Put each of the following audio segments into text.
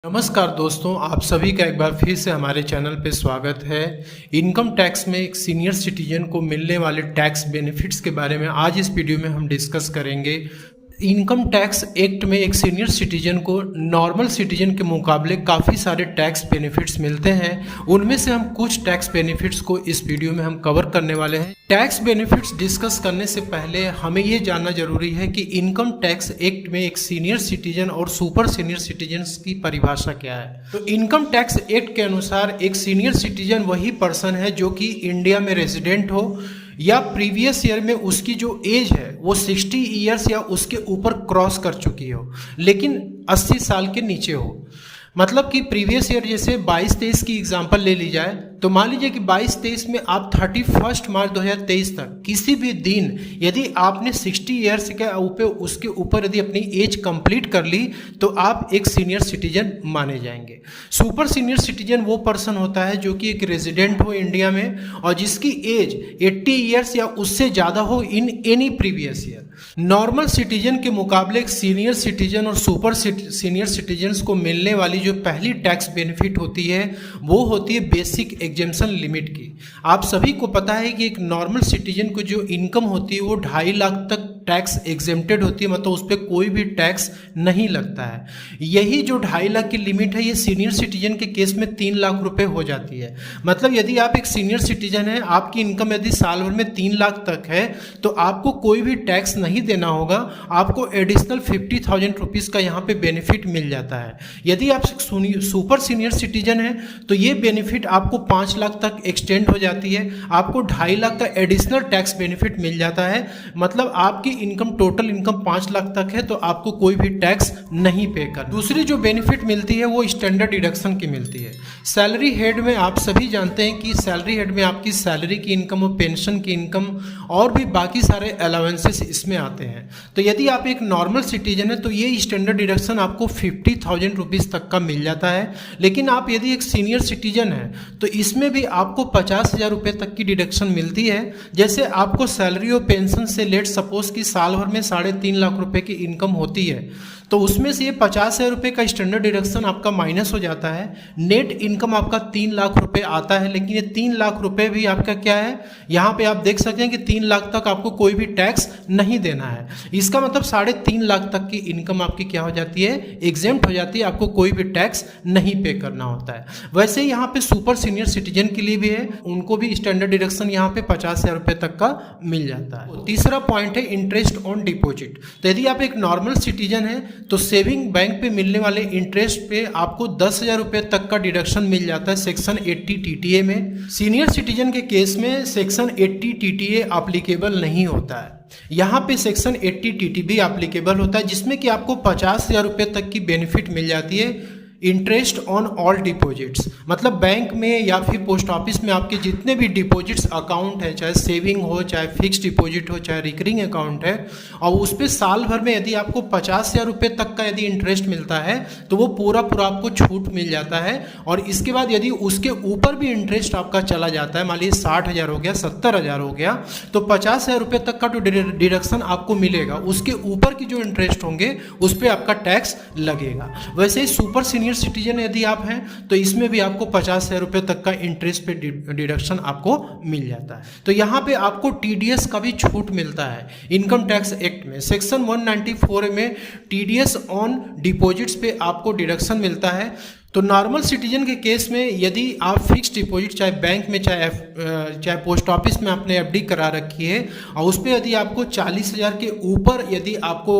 नमस्कार दोस्तों, आप सभी का एक बार फिर से हमारे चैनल पे स्वागत है। इनकम टैक्स में एक सीनियर सिटीजन को मिलने वाले टैक्स बेनिफिट्स के बारे में आज इस वीडियो में हम डिस्कस करेंगे। इनकम टैक्स एक्ट में एक सीनियर सिटीजन को नॉर्मल सिटीजन के मुकाबले काफ़ी सारे टैक्स बेनिफिट्स मिलते हैं। उनमें से हम कुछ टैक्स बेनिफिट्स को इस वीडियो में हम कवर करने वाले हैं। टैक्स बेनिफिट्स डिस्कस करने से पहले हमें ये जानना जरूरी है कि इनकम टैक्स एक्ट में एक सीनियर सिटीजन और सुपर सीनियर सिटीजन की परिभाषा क्या है। तो इनकम टैक्स एक्ट के अनुसार एक सीनियर सिटीजन वही पर्सन है जो कि इंडिया में रेजिडेंट हो या प्रीवियस ईयर में उसकी जो एज है वो 60 ईयर्स या उसके ऊपर क्रॉस कर चुकी हो, लेकिन 80 साल के नीचे हो। मतलब कि प्रीवियस ईयर जैसे 22-23 की एग्जांपल ले ली जाए तो मान लीजिए कि 22-23 में आप 31 मार्च 2023 तक किसी भी दिन यदि आपने 60 ईयर्स के ऊपर उसके ऊपर यदि अपनी एज कंप्लीट कर ली तो आप एक सीनियर सिटीजन माने जाएंगे। सुपर सीनियर सिटीजन वो पर्सन होता है जो कि एक रेजिडेंट हो इंडिया में और जिसकी एज 80 ईयर्स या उससे ज़्यादा हो in any previous year. Normal citizen के मुकाबले सीनियर सिटीजन और सुपर सीनियर सिटीजन्स को मिलने वाली जो पहली टैक्स बेनिफिट होती है वो होती है बेसिक एग्जेम्पशन लिमिट की। आप सभी को पता है कि एक नॉर्मल सिटीजन को जो इनकम होती है वो 2.5 लाख तक टैक्स एग्जेम्प्टेड होती है, मतलब उस पर कोई भी टैक्स नहीं लगता है। यही जो 2.5 लाख की लिमिट है ये सीनियर सिटीजन के केस में 3 लाख रुपए हो जाती है। मतलब यदि आप एक सीनियर सिटीजन है, आपकी इनकम यदि साल भर में 3 लाख तक है तो आपको कोई भी टैक्स नहीं देना होगा। आपको एडिशनल 50,000 रुपीज़ का यहाँ पे बेनिफिट मिल जाता है। यदि आप सुपर सीनियर सिटीजन है तो ये बेनिफिट आपको 5 लाख तक एक्सटेंड हो जाती है। आपको 2.5 लाख का एडिशनल टैक्स बेनिफिट मिल जाता है। मतलब आपकी इनकम टोटल इनकम 5 लाख तक है तो आपको कोई भी टैक्स नहीं पे करना। दूसरी जो बेनिफिट मिलती है वो स्टैंडर्ड डिडक्शन की मिलती है। सैलरी हेड में आप सभी जानते हैं कि सैलरी हेड में आपकी सैलरी की इनकम और पेंशन की इनकम और भी बाकी सारे अलाउंसेस इसमें आते हैं। तो यदि आप एक नॉर्मल सिटीजन है तो ये स्टैंडर्ड डिडक्शन आपको 50,000 रुपीज़ तक का मिल जाता है। लेकिन आप यदि एक सीनियर सिटीजन है तो इसमें भी आपको 50,000 रुपये तक की डिडक्शन मिलती है। जैसे आपको सैलरी और पेंशन से लेट सपोज कि साल भर में 3.5 लाख रुपए की इनकम होती है तो उसमें से ये 50,000 रुपये का स्टैंडर्ड डिडक्शन आपका माइनस हो जाता है। नेट इनकम आपका 3 लाख रुपए आता है, लेकिन ये 3 लाख रुपए भी आपका क्या है, यहाँ पे आप देख सकते हैं कि 3 लाख तक आपको कोई भी टैक्स नहीं देना है। इसका मतलब 3.5 लाख तक की इनकम आपकी क्या हो जाती है, एग्जेम्प्ट हो जाती है। आपको कोई भी टैक्स नहीं पे करना होता है। वैसे ही यहाँ पे सुपर सीनियर सिटीजन के लिए भी है, उनको भी स्टैंडर्ड डिडक्शन यहाँ पे 50,000 रुपये तक का मिल जाता है। तीसरा पॉइंट है इंटरेस्ट ऑन डिपॉजिट। तो यदि आप एक नॉर्मल सिटीजन है तो सेविंग बैंक पे मिलने वाले इंटरेस्ट पे आपको 10,000 रुपये तक का डिडक्शन मिल जाता है सेक्शन 80 टीटीए में। सीनियर सिटीजन के केस में सेक्शन 80 टीटीए एप्लीकेबल नहीं होता है। यहाँ पे सेक्शन 80 टीटीबी एप्लीकेबल होता है जिसमें कि आपको 50,000 रुपये तक की बेनिफिट मिल जाती है। इंटरेस्ट ऑन ऑल डिपॉजिट्स, मतलब बैंक में या फिर पोस्ट ऑफिस में आपके जितने भी डिपॉजिट्स अकाउंट है, चाहे सेविंग हो, चाहे फिक्स डिपॉजिट हो, चाहे रिकरिंग अकाउंट है, और उस पर साल भर में यदि आपको 50,000 रुपये तक का यदि इंटरेस्ट मिलता है तो वो पूरा आपको छूट मिल जाता है। और इसके बाद यदि उसके ऊपर भी इंटरेस्ट आपका चला जाता है, मान लीजिए 60,000 हो गया, 70,000 हो गया, तो 50,000 रुपये तक का जो डिडक्शन आपको मिलेगा उसके ऊपर की जो इंटरेस्ट होंगे उस पर आपका टैक्स लगेगा। वैसे ही सुपर सीनियर सिटीजन यदि आप हैं तो इसमें भी आपको 50,000 रुपये तक का इंटरेस्ट पे डिडक्शन आपको मिल जाता है। तो यहाँ पे आपको टीडीएस का भी छूट मिलता है। इनकम टैक्स एक्ट में सेक्शन 194 में टीडीएस ऑन डिपॉजिट्स पे आपको डिडक्शन मिलता है। तो नॉर्मल सिटीजन के केस में यदि आप फिक्स डिपॉजिट चाहे बैंक में चाहे पोस्ट ऑफिस में आपने एफडी करा रखी है और उस पर यदि आपको 40,000 के ऊपर यदि आपको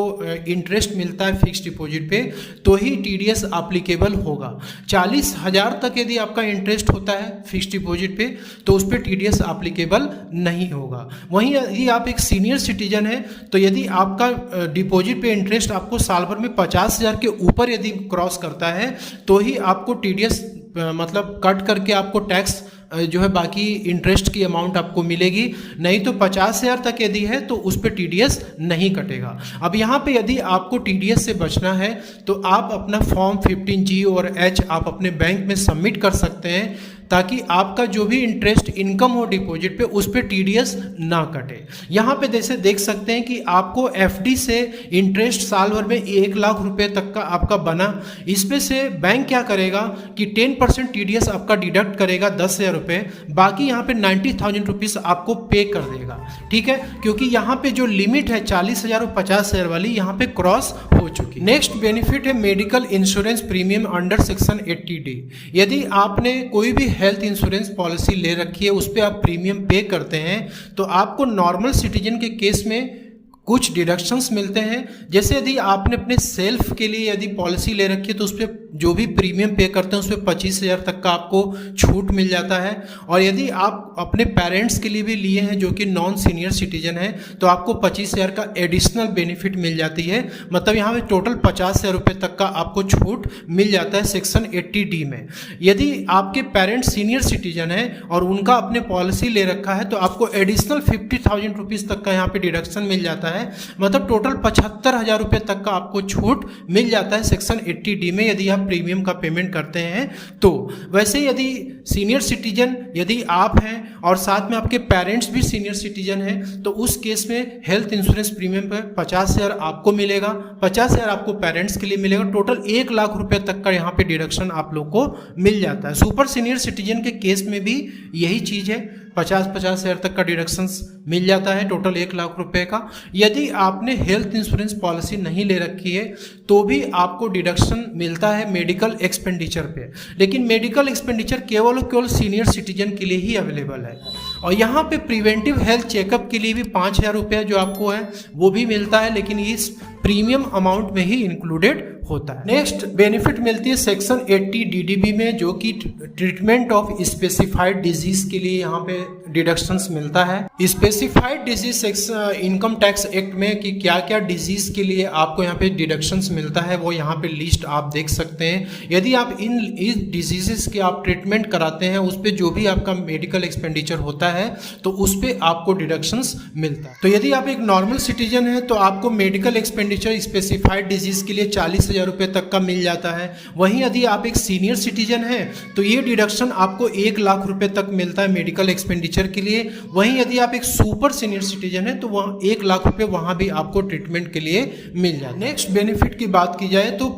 इंटरेस्ट मिलता है फिक्स डिपॉजिट पे तो ही टीडीएस एप्लीकेबल होगा। 40,000 तक यदि आपका इंटरेस्ट होता है फिक्स डिपॉजिट पे तो उस पर टीडीएस एप्लीकेबल नहीं होगा। वहीं यदि आप एक सीनियर सिटीजन है तो यदि आपका डिपॉजिट पे इंटरेस्ट आपको साल भर में 50,000 के ऊपर यदि क्रॉस करता है तो ही आपको टीडीएस मतलब कट करके आपको टैक्स जो है बाकी इंटरेस्ट की अमाउंट आपको मिलेगी। नहीं तो 50,000 तक यदि है तो उस पर टीडीएस नहीं कटेगा। अब यहाँ पे यदि आपको टीडीएस से बचना है तो आप अपना फॉर्म 15G और H आप अपने बैंक में सबमिट कर सकते हैं। ताकि आपका जो भी इंटरेस्ट इनकम हो डिपॉजिट पे उस पे टीडीएस ना कटे। यहाँ पे जैसे देख सकते हैं कि आपको एफडी से इंटरेस्ट साल भर में 1 लाख रुपए तक का आपका बना, इस पे से बैंक क्या करेगा कि 10% टीडीएस आपका डिडक्ट करेगा 10,000 रुपये, बाकी यहाँ पे 90,000 रुपीज़ आपको पे कर देगा। ठीक है, क्योंकि यहाँ पे जो लिमिट है 40,000 और 50,000 वाली यहाँ पे क्रॉस हो चुकी। नेक्स्ट बेनिफिट है medical insurance premium under section 80D। यदि आपने कोई भी हेल्थ इंश्योरेंस पॉलिसी ले रखी है, उस पर आप प्रीमियम पे करते हैं तो आपको नॉर्मल सिटीजन के केस में कुछ डिडक्शंस मिलते हैं। जैसे यदि आपने अपने सेल्फ के लिए यदि पॉलिसी ले रखी है तो उस पर जो भी प्रीमियम पे करते हैं उस पर 25,000 तक का आपको छूट मिल जाता है। और यदि आप अपने पेरेंट्स के लिए भी लिए हैं जो कि नॉन सीनियर सिटीजन है तो आपको 25,000 का एडिशनल बेनिफिट मिल जाती है। मतलब यहाँ पे टोटल 50,000 रुपये तक का आपको छूट मिल जाता है सेक्शन 80D में। यदि आपके पेरेंट्स सीनियर सिटीजन है और उनका अपने पॉलिसी ले रखा है तो आपको एडिशनल 50,000 रुपीज़ तक का यहाँ पे डिडक्शन मिल जाता है। मतलब टोटल 75,000 रुपये तक का आपको छूट मिल जाता है सेक्शन 80D में यदि आप प्रीमियम का पेमेंट करते हैं तो। वैसे यदि सीनियर सिटीजन यदि आप हैं और साथ में आपके पेरेंट्स भी सीनियर सिटीजन हैं तो उस केस में हेल्थ इंश्योरेंस प्रीमियम पर 50,000 आपको मिलेगा, 50,000 आपको पेरेंट्स के लिए मिलेगा। टोटल 1 लाख रुपए तक का यहाँ पे डिडक्शन आप लोग को मिल जाता है। सुपर सीनियर सिटीजन के केस में भी यही चीज़ है, 50,000 तक का डिडक्शंस मिल जाता है टोटल 1 लाख रुपए का। यदि आपने हेल्थ इंश्योरेंस पॉलिसी नहीं ले रखी है तो भी आपको डिडक्शन मिलता है मेडिकल एक्सपेंडिचर पे, लेकिन मेडिकल एक्सपेंडिचर केवल और केवल सीनियर सिटीजन के लिए ही अवेलेबल है। और यहाँ पे प्रिवेंटिव हेल्थ चेकअप के लिए भी 5,000 रुपया जो आपको है वो भी मिलता है, लेकिन इस प्रीमियम अमाउंट में ही इंक्लूडेड होता है। नेक्स्ट बेनिफिट मिलती है सेक्शन 80 DDB में जो कि ट्रीटमेंट ऑफ स्पेसिफाइड डिजीज के लिए यहाँ पे डिडक्शंस मिलता है। Specified disease section income tax act में कि क्या क्या डिजीज के लिए आपको यहाँ पे डिडक्शंस मिलता है वो यहाँ पे लिस्ट आप देख सकते हैं। यदि आप इस डिजीजेस के आप ट्रीटमेंट कराते हैं उस पर जो भी आपका मेडिकल एक्सपेंडिचर होता है तो उस पर आपको डिडक्शंस मिलता है। तो यदि आप एक नॉर्मल सिटीजन है तो आपको मेडिकल एक्सपेंडिचर स्पेसिफाइड डिजीज के लिए 40,000 रुपये तक का मिल जाता है। वहीं यदि आप एक सीनियर सिटीजन हैं तो ये डिडक्शन आपको 1 लाख रुपए तक मिलता है मेडिकल एक्सपेंडिचर के लिए। वहीं यदि आप एक सुपर सीनियर सिटीजन हैं तो वहाँ 1 लाख रुपए वहाँ भी आपको ट्रीटमेंट के लिए मिल जाता है। नेक्स्ट बेनिफिट की बात की जाए तो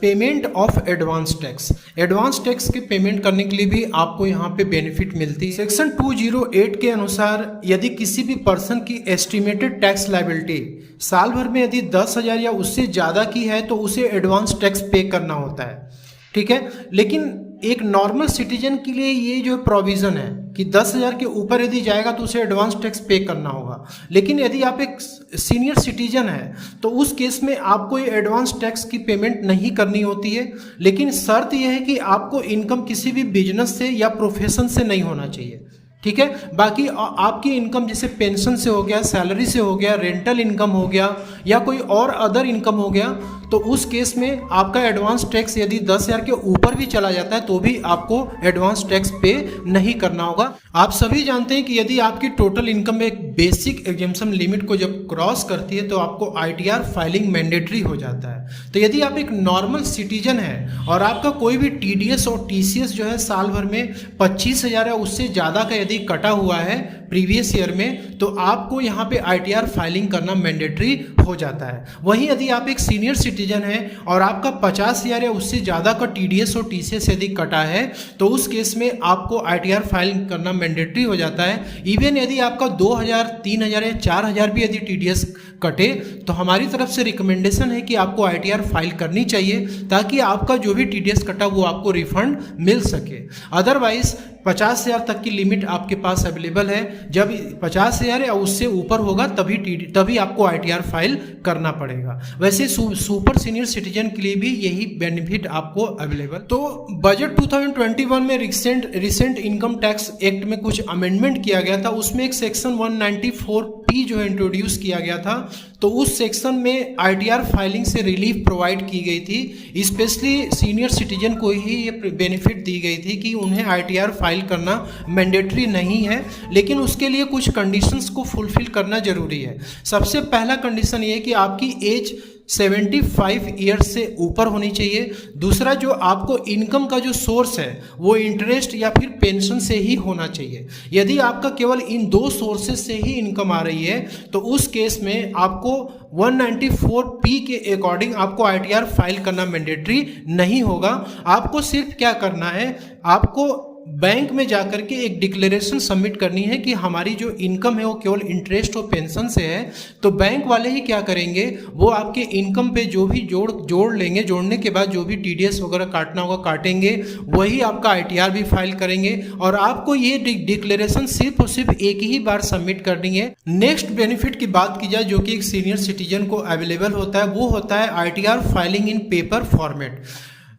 payment of advance tax. Advance tax के पेमेंट करने के लिए भी आपको यहाँ पे बेनिफिट मिलती है। सेक्शन 208 के अनुसार यदि किसी भी पर्सन की एस्टिमेटेड टैक्स लायबिलिटी साल भर में यदि 10,000 या उससे ज़्यादा की है तो उसे एडवांस टैक्स पे करना होता है। ठीक है, लेकिन एक नॉर्मल सिटीजन के लिए ये जो प्रोविज़न है कि 10,000 के ऊपर यदि जाएगा तो उसे एडवांस टैक्स पे करना होगा। लेकिन यदि आप एक सीनियर सिटीजन है तो उस केस में आपको ये एडवांस टैक्स की पेमेंट नहीं करनी होती है, लेकिन शर्त यह है कि आपको इनकम किसी भी बिजनेस से या प्रोफेशन से नहीं होना चाहिए। ठीक है, बाकी आपकी इनकम जैसे पेंशन से हो गया, सैलरी से हो गया, रेंटल इनकम हो गया या कोई और अदर इनकम हो गया तो उस केस में आपका एडवांस टैक्स यदि 10,000 के ऊपर भी चला जाता है तो भी आपको एडवांस टैक्स पे नहीं करना होगा। आप सभी जानते हैं कि यदि आपकी टोटल इनकम में एक बेसिक एग्जेम्पशन लिमिट को जब क्रॉस करती है तो आपको ITR फाइलिंग मैंडेटरी हो जाता है। तो यदि आप एक नॉर्मल सिटीजन है और आपका कोई भी TDS और TCS जो है साल भर में 25,000 या उससे ज़्यादा का यदि कटा हुआ है प्रीवियस ईयर में तो आपको यहाँ पे ITR फाइलिंग करना मैंडेटरी हो जाता है। वहीं यदि आप एक सीनियर सिटीजन है और आपका 50,000 या उससे ज़्यादा का TDS और TCS यदि कटा है तो उस केस में आपको ITR फाइल करना मैंडेटरी हो जाता है। इवन यदि आपका 2,000, 3,000 या 4,000 भी यदि TDS कटे तो हमारी तरफ से रिकमेंडेशन है कि आपको ITR फाइल करनी चाहिए ताकि आपका जो भी TDS कटा वो आपको रिफंड मिल सके। अदरवाइज 50,000 तक की लिमिट आपके पास अवेलेबल है। जब 50,000 या उससे ऊपर होगा तभी आपको ITR फाइल करना पड़ेगा। वैसे सुपर सीनियर सिटीजन के लिए भी यही बेनिफिट आपको अवेलेबल। तो बजट 2021 में रिसेंट इनकम टैक्स एक्ट में कुछ अमेंडमेंट किया गया था। उसमें एक सेक्शन 194P जो है इंट्रोड्यूस किया गया था। तो उस सेक्शन में ITR फाइलिंग से रिलीफ प्रोवाइड की गई थी। स्पेशली सीनियर सिटीजन को ही ये बेनिफिट दी गई थी कि उन्हें ITR फाइल करना मैंडेटरी नहीं है, लेकिन उसके लिए कुछ कंडीशंस को फुलफिल करना जरूरी है। सबसे पहला कंडीशन ये है कि आपकी एज 75 ईयर्स से ऊपर होनी चाहिए। दूसरा, जो आपको इनकम का जो सोर्स है वो इंटरेस्ट या फिर पेंशन से ही होना चाहिए। यदि आपका केवल इन दो सोर्सेज से ही इनकम आ रही है तो उस केस में आपको 194P के अकॉर्डिंग आपको ITR फाइल करना मैंडेटरी नहीं होगा। आपको सिर्फ क्या करना है, आपको बैंक में जाकर के एक डिक्लेरेशन सबमिट करनी है कि हमारी जो इनकम है वो केवल इंटरेस्ट और पेंशन से है। तो बैंक वाले ही क्या करेंगे, वो आपके इनकम पे जो भी जोड़ लेंगे, जोड़ने के बाद जो भी TDS वगैरह काटना होगा काटेंगे, वही आपका ITR भी फाइल करेंगे और आपको ये डिक्लेरेशन सिर्फ और सिर्फ एक ही बार सबमिट करनी है। नेक्स्ट बेनिफिट की बात की जाए जो कि एक सीनियर सिटीजन को अवेलेबल होता है, वो होता है ITR फाइलिंग इन पेपर फॉर्मेट।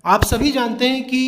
आप सभी जानते हैं कि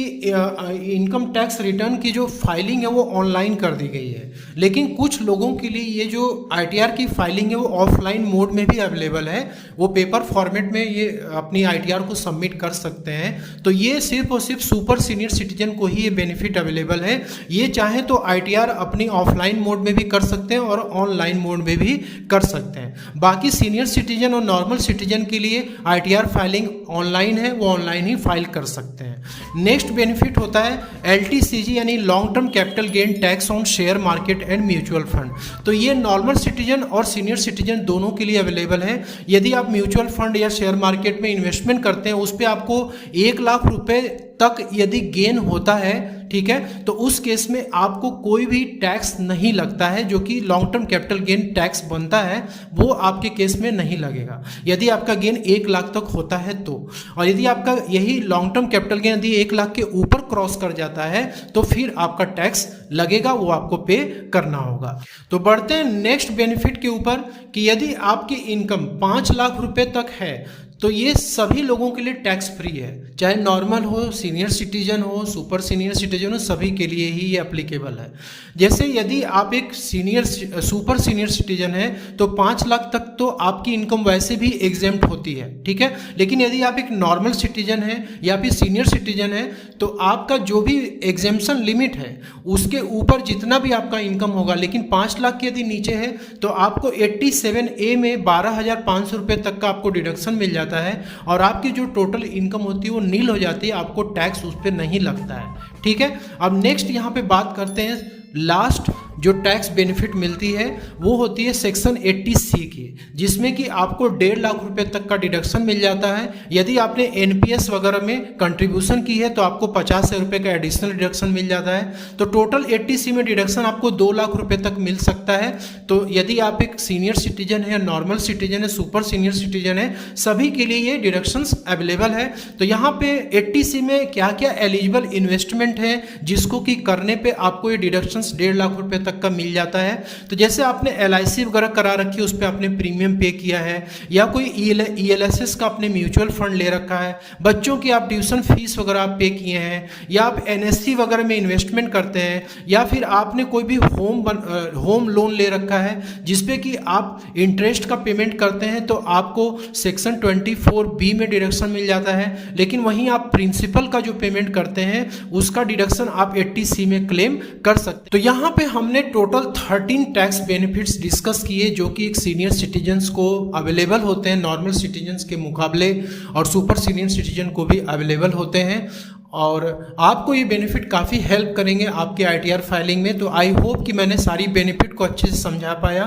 इनकम टैक्स रिटर्न की जो फाइलिंग है वो ऑनलाइन कर दी गई है, लेकिन कुछ लोगों के लिए ये जो ITR की फाइलिंग है वो ऑफलाइन मोड में भी अवेलेबल है। वो पेपर फॉर्मेट में ये अपनी ITR को सबमिट कर सकते हैं। तो ये सिर्फ और सिर्फ सुपर सीनियर सिटीजन को ही ये बेनिफिट अवेलेबल है। ये चाहे तो ITR अपनी ऑफलाइन मोड में भी कर सकते हैं और ऑनलाइन मोड में भी कर सकते हैं। बाकी सीनियर सिटीजन और नॉर्मल सिटीजन के लिए ITR फाइलिंग ऑनलाइन है, वो ऑनलाइन ही फाइल कर सकते हैं। नेक्स्ट बेनिफिट होता है LTCG यानी long term capital gain tax on share market and mutual fund. तो ये नॉर्मल सिटीजन और सीनियर सिटीजन दोनों के लिए अवेलेबल है। यदि आप म्यूचुअल फंड या शेयर मार्केट में इन्वेस्टमेंट करते हैं, उस पर आपको 1 लाख रुपए तक यदि गेन होता है, ठीक है, तो उस केस में आपको कोई भी टैक्स नहीं लगता है। जो कि long term capital gain tax बनता है वो आपके केस में नहीं लगेगा यदि आपका गेन 1 लाख तक होता है तो। और यदि आपका यही लॉन्ग टर्म कैपिटल गेन यदि 1 लाख के ऊपर क्रॉस कर जाता है तो फिर आपका टैक्स लगेगा, वो आपको पे करना होगा। तो बढ़ते हैं नेक्स्ट बेनिफिट के ऊपर कि यदि आपकी इनकम 5 लाख रुपए तक है तो ये सभी लोगों के लिए टैक्स फ्री है, चाहे नॉर्मल हो, सीनियर सिटीजन हो, सुपर सीनियर सिटीजन हो, सभी के लिए ही ये एप्लीकेबल है। जैसे यदि आप एक सुपर सीनियर सिटीजन है तो 5 लाख तक तो आपकी इनकम वैसे भी एग्जेम्प्ट होती है, ठीक है। लेकिन यदि आप एक नॉर्मल सिटीजन है या फिर सीनियर सिटीजन है तो आपका जो भी एग्जेम्पशन लिमिट है उसके ऊपर जितना भी आपका इनकम होगा, लेकिन 5 लाख के यदि नीचे है तो आपको 87A में 12,500 रुपये तक का आपको डिडक्शन मिल जाता है और आपकी जो टोटल इनकम होती है वो नील हो जाती है, आपको टैक्स उस पर नहीं लगता है, ठीक है। अब नेक्स्ट यहाँ पे बात करते हैं लास्ट जो टैक्स बेनिफिट मिलती है वो होती है सेक्शन 80C की, जिसमें कि आपको 1.5 लाख रुपए तक का डिडक्शन मिल जाता है। यदि आपने NPS वगैरह में कंट्रीब्यूशन की है तो आपको 50 रुपए का एडिशनल डिडक्शन मिल जाता है। तो टोटल 80C में डिडक्शन आपको 2 लाख रुपए तक मिल सकता है। तो यदि आप एक सीनियर सिटीजन है, नॉर्मल सिटीजन है, सुपर सीनियर सिटीजन है, सभी के लिए ये डिडक्शंस अवेलेबल है। तो यहाँ पे 80C में क्या क्या एलिजिबल इन्वेस्टमेंट है जिसको कि करने पे आपको ये डिडक्शन 1.5 लाख रुपए तक का मिल जाता है। तो जैसे आपने LIC वगैरह करा रखी है, उस पर आपने प्रीमियम पे किया है, या कोई ELSS का आपने म्यूचुअल फंड ले रखा है, बच्चों की आप ट्यूशन फीस वगैरह आप पे किए हैं, या आप NSC वगैरह में इन्वेस्टमेंट करते हैं, या फिर आपने कोई भी होम लोन ले रखा है जिसपे कि आप इंटरेस्ट का पेमेंट करते हैं, तो आपको सेक्शन 24B में डिडक्शन मिल जाता है। लेकिन वहीं आप प्रिंसिपल का जो पेमेंट करते हैं उसका डिडक्शन आप 80C में क्लेम कर सकते हैं। तो यहाँ पे हमने टोटल 13 टैक्स बेनिफिट्स डिस्कस किए जो कि एक सीनियर सिटीजन्स को अवेलेबल होते हैं नॉर्मल सिटीजन्स के मुकाबले, और सुपर सीनियर सिटीजन को भी अवेलेबल होते हैं। और आपको ये बेनिफिट काफ़ी हेल्प करेंगे आपके ITR फाइलिंग में। तो आई होप कि मैंने सारी बेनिफिट को अच्छे से समझा पाया।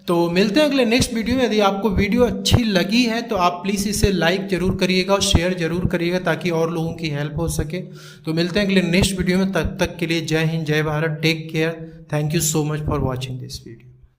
तो मिलते हैं अगले नेक्स्ट वीडियो में। यदि आपको वीडियो अच्छी लगी है तो आप प्लीज़ इसे लाइक जरूर करिएगा और शेयर जरूर करिएगा ताकि और लोगों की हेल्प हो सके। तो मिलते हैं अगले नेक्स्ट वीडियो में, तब तक के लिए जय हिंद, जय Bharat, take care, thank you so much for watching this video.